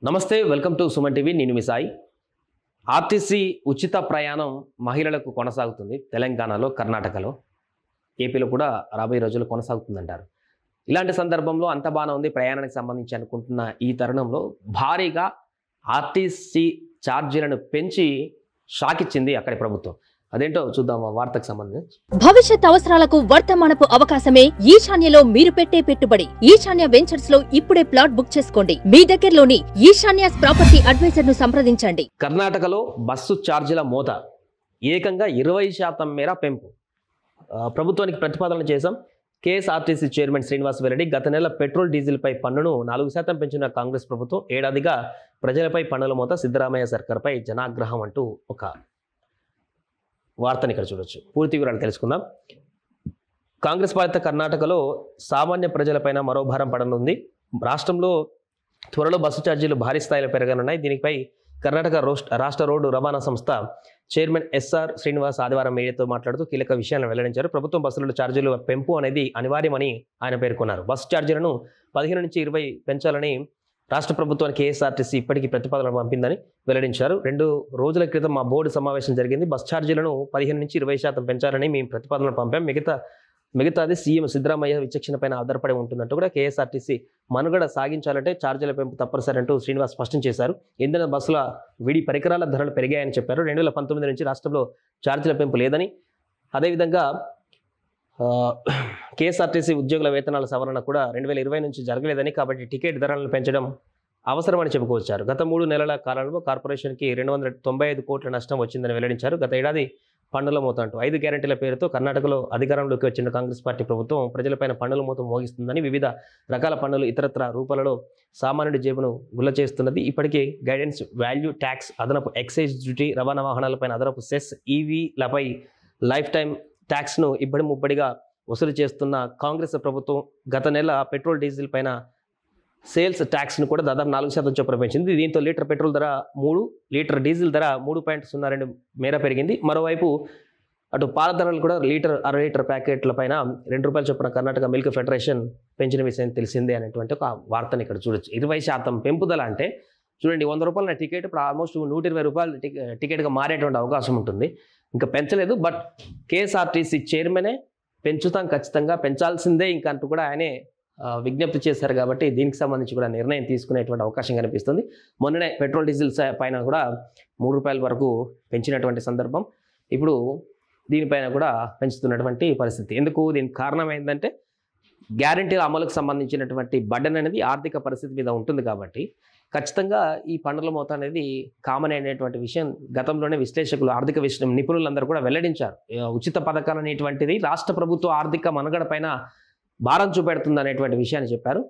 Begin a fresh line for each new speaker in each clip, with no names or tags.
నమస్తే, welcome to Suman TV. నేను మీ Sai. RTC ఉచిత ప్రయాణం మహిళలకు కొనసాగుతుంది. తెలంగాణలో, కర్ణాటకలో, ఏపీలో కూడా రాబోయే రోజుల్లో కొనసాగుతుందంటారు. ఇలాంటి సందర్భంలో అంత బాగానే ఉంది ప్రయాణానికి సంబంధించి అనుకుంటున్న ఈ తరుణంలో భారీగా ఆర్టీసీ ఛార్జీలను పెంచి షాక్ ఇచ్చింది అక్కడి ప్రభుత్వం. అదేంటో చూద్దాం ఆ వార్తకు సంబంధించి.
భవిష్యత్ అవసరాలకు వర్తమానపు అవకాశమే ఈశాన్యలో మీరు పెట్టే పెట్టుబడి. ఈశాన్య వెంచర్స్ లో ఇప్పుడే ప్లాట్ బుక్ చేసుకోండి. మీ దగ్గరలోని ఈశాన్య ప్రాపర్టీ అడ్వైజర్ ను సంప్రదించండి.
కర్ణాటకలో బస్సు ఛార్జీల మోత ఏకంగా 20% మేర పెంపు. ప్రభుత్వానికి ప్రతిపాదన చేశాం. కేఎస్ఆర్టీసీ చైర్మన్ శ్రీనివాస్ వెల్లడి. గత నెల పెట్రోల్ డీజిల్ పై పన్నును 4% పెంచిన కాంగ్రెస్ ప్రభుత్వం ఏడాదిగా ప్రజలపై పన్నుల మోత. సిద్ధరామయ్య సర్కార్పై జనాగ్రహం అంటూ ఒక వార్తని ఇక్కడ చూడొచ్చు. పూర్తి వివరాలు తెలుసుకుందాం. కాంగ్రెస్ పాలిత కర్ణాటకలో సామాన్య ప్రజలపైన మరో భారం పడనుంది. రాష్ట్రంలో త్వరలో బస్సు ఛార్జీలు భారీ స్థాయిలో పెరగనున్నాయి. దీనిపై కర్ణాటక రాష్ట్ర రోడ్డు రవాణా సంస్థ చైర్మన్ ఎస్ఆర్ శ్రీనివాస్ ఆదివారం మీడియాతో మాట్లాడుతూ కీలక విషయాలను వెల్లడించారు. ప్రభుత్వం బస్సుల ఛార్జీలు పెంపు అనేది అనివార్యమని ఆయన పేర్కొన్నారు. బస్సు ఛార్జీలను 15 నుంచి 20 పెంచాలని రాష్ట్ర ప్రభుత్వానికి కేఎస్ఆర్టీసీ ఇప్పటికీ ప్రతిపాదన పంపిందని వెల్లడించారు. 2 రోజుల క్రితం మా బోర్డు సమావేశం జరిగింది. బస్ ఛార్జీలను 15 నుంచి 20% పెంచాలని మేము ప్రతిపాదన పంపాం. మిగతాది సీఎం సిద్ధరామయ్య విచక్షణపైన ఆధారపడి ఉంటుందంటూ కూడా కేఎస్ఆర్టీసీ మనుగడ సాగించాలంటే ఛార్జీల పెంపు తప్పనిసరి అంటూ శ్రీనివాస్ స్పష్టం చేశారు. ఇంధన బస్సుల విడి పరికరాల ధరలు పెరిగాయని చెప్పారు. 2019 నుంచి రాష్ట్రంలో ఛార్జీల పెంపు లేదని, అదేవిధంగా కేఎస్ఆర్టీసీ ఉద్యోగుల వేతనాల సవరణ కూడా 2020 నుంచి జరగలేదని, కాబట్టి టికెట్ ధరలను పెంచడం అవసరమని చెప్పుకొచ్చారు. గత 3 నెలల కాలంలో కార్పొరేషన్కి 295 కోట్ల నష్టం వచ్చిందని వెల్లడించారు. గత ఏడాది పన్నుల మోత అంటూ 5 గ్యారెంటీల పేరుతో కర్ణాటకలో అధికారంలోకి వచ్చిన కాంగ్రెస్ పార్టీ ప్రభుత్వం ప్రజలపైన పన్నుల మోత మోగిస్తుందని, వివిధ రకాల పన్నులు ఇతరత్ర రూపాలలో సామాన్యుడి జేబును గుల్ల చేస్తున్నది. ఇప్పటికే గైడెన్స్, వాల్యూ ట్యాక్స్, అదనపు ఎక్సైజ్ డ్యూటీ, రవాణా వాహనాలపైన అదనపు సెస్, ఈవీలపై లైఫ్ టైం ట్యాక్స్ను ఇబ్బడి ముబ్బడిగా వసూలు చేస్తున్న కాంగ్రెస్ ప్రభుత్వం గత నెల పెట్రోల్ డీజిల్ పైన సేల్స్ ట్యాక్స్ను కూడా దాదాపు 4% చొప్పున పెంచింది. దీంతో లీటర్ పెట్రోల్ ధర 3, లీటర్ డీజిల్ ధర 3.02 మేర పెరిగింది. మరోవైపు అటు పాల ధరలు కూడా అర లీటర్ ప్యాకెట్ల పైన ₹2 చొప్పున కర్ణాటక మిల్క్ ఫెడరేషన్ పెంచిన విషయం తెలిసిందే అనేటువంటి ఒక వార్తని ఇక్కడ చూడొచ్చు. 20% పెంపుదల అంటే చూడండి, ₹100 టికెట్ ఇప్పుడు ఆల్మోస్ట్ ₹120 టికెట్గా మారేటువంటి అవకాశం ఉంటుంది. ఇంకా పెంచలేదు. బట్ కేఎస్ఆర్టీసీ చైర్మనే పెంచుతాం, ఖచ్చితంగా పెంచాల్సిందే ఇంకా అంటూ కూడా ఆయనే విజ్ఞప్తి చేశారు. కాబట్టి దీనికి సంబంధించి కూడా నిర్ణయం తీసుకునేటువంటి అవకాశం కనిపిస్తుంది. మొన్ననే పెట్రోల్ డీజిల్ పైన కూడా ₹3 వరకు పెంచినటువంటి సందర్భం. ఇప్పుడు దీనిపైన కూడా పెంచుతున్నటువంటి పరిస్థితి. ఎందుకు? దీనికి కారణం ఏంటంటే గ్యారెంటీల అమలుకు సంబంధించినటువంటి బర్డెన్ అనేది ఆర్థిక పరిస్థితి మీద ఉంటుంది. కాబట్టి ఖచ్చితంగా ఈ పన్నుల మోత అనేది కామన్ అయినటువంటి విషయం గతంలోనే విశ్లేషకులు, ఆర్థిక నిపుణులందరూ కూడా వెల్లడించారు. ఉచిత పథకాలు అనేటువంటిది రాష్ట్ర ప్రభుత్వ ఆర్థిక మనుగడ పైన భారం చూపెడుతుంది అనేటువంటి విషయాన్ని చెప్పారు.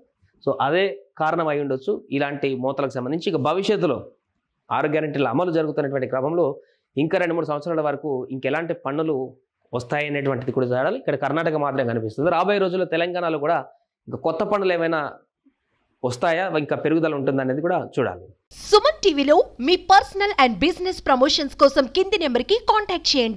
సో అదే కారణం అయి ఉండొచ్చు ఇలాంటి మోతలకు సంబంధించి. ఇక భవిష్యత్తులో 6 గ్యారెంటీల అమలు జరుగుతున్నటువంటి క్రమంలో ఇంకా 2-3 సంవత్సరాల వరకు ఇంకెలాంటి పన్నులు వస్తాయి అనేటువంటిది కూడా చూడాలి. ఇక్కడ కర్ణాటక మాత్రమే కనిపిస్తుంది. రాబోయే రోజుల్లో తెలంగాణలో కూడా ఇంకా కొత్త పన్నులు ఏమైనా వస్తాయా, ఇంకా పెరుగుదల ఉంటుందనేది కూడా చూడాలి.
సుమన్ టీవీలో మీ పర్సనల్ అండ్ బిజినెస్ ప్రమోషన్స్ కోసం కింది నెంబర్కి కాంటాక్ట్ చేయండి.